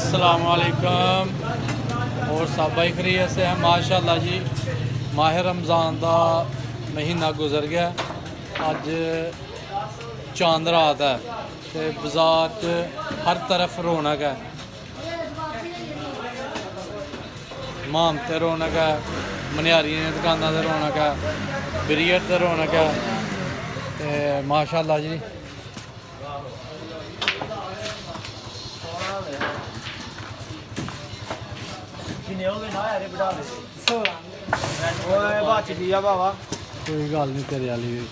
अस्सलामुअलैकुम। और सब भाई खैरियत से हैं माशाल्लाह जी। माह रमज़ान का महीना गुजर गया, अज चांद रात है तो बाजार च हर तरफ रौनक है, माम ते रौनक है, मनियारियें दी दुकानां ते रौनक है, बिरियट ते रौनक है ते माशाल्लाह जी। कोई गल नहीं तेरे वाली भी।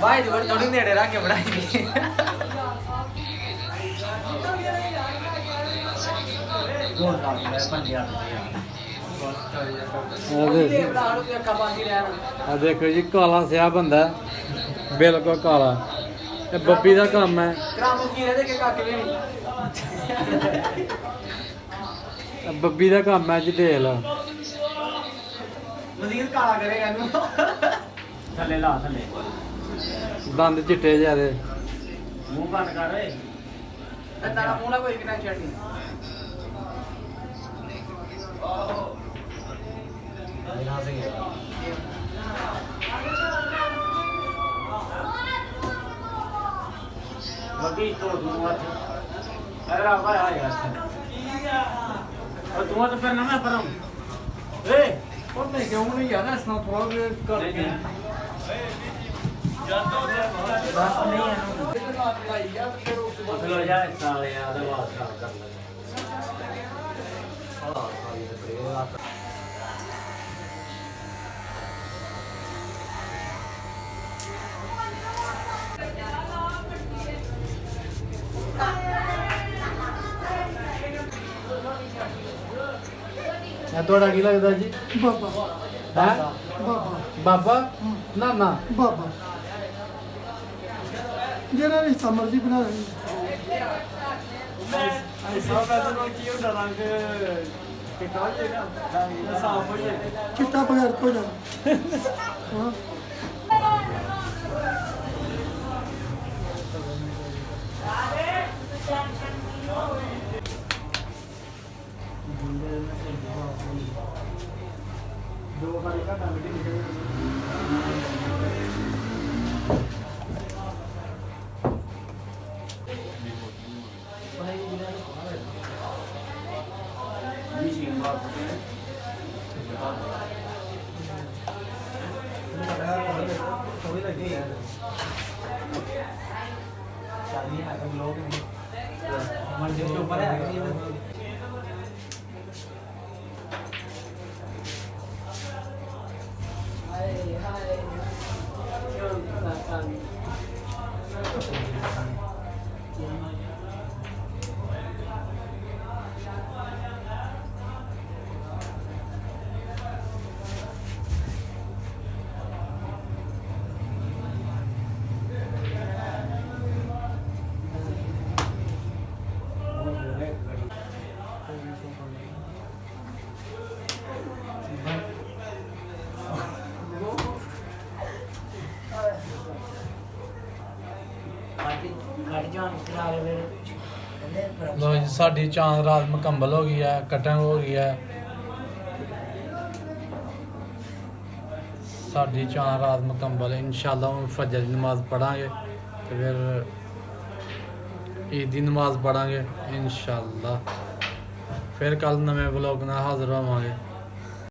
भाई थोड़ी नेड़े रख के बनाई देखो जी काला स्याह बंदा बिल्कुल काला, बब्बी का काम है। बब्बी का काम है जी, देख लो मजीद काला करेगा थले ला थले दंद चिट्टे ज्यादा, मुंह बंद कर तेरा मुंह ना कोई कनेक्शन नहीं। मगी तो दूर अरे भाई आ यार और तू तो फिर ना मैं पर हूं ए और नहीं क्यों नहीं यार ऐसा थोड़ा कर दे बात नहीं है चलो यार साले यार बात कर ले हां साली तो थोड़ा की लगता जी? बाबा है बाबा बाबा नाना बाबा जरा रिश्ता मर्जी बना रही चिट्टा बगैर हो जाए। हाँ दो बारी का काम लोग मंदिर के ऊपर है। लो जी साडी चांद रात मुकम्मल हो गई है, कटिंग हो गई है। साडी चांद रात मुकम्मल है। इंशाल्लाह हम फजर की नमाज पढ़ांगे तो फिर ईद की नमाज पढ़ांगे इंशाल्लाह। फिर कल नवे व्लॉग नाल हाजिर होवांगे।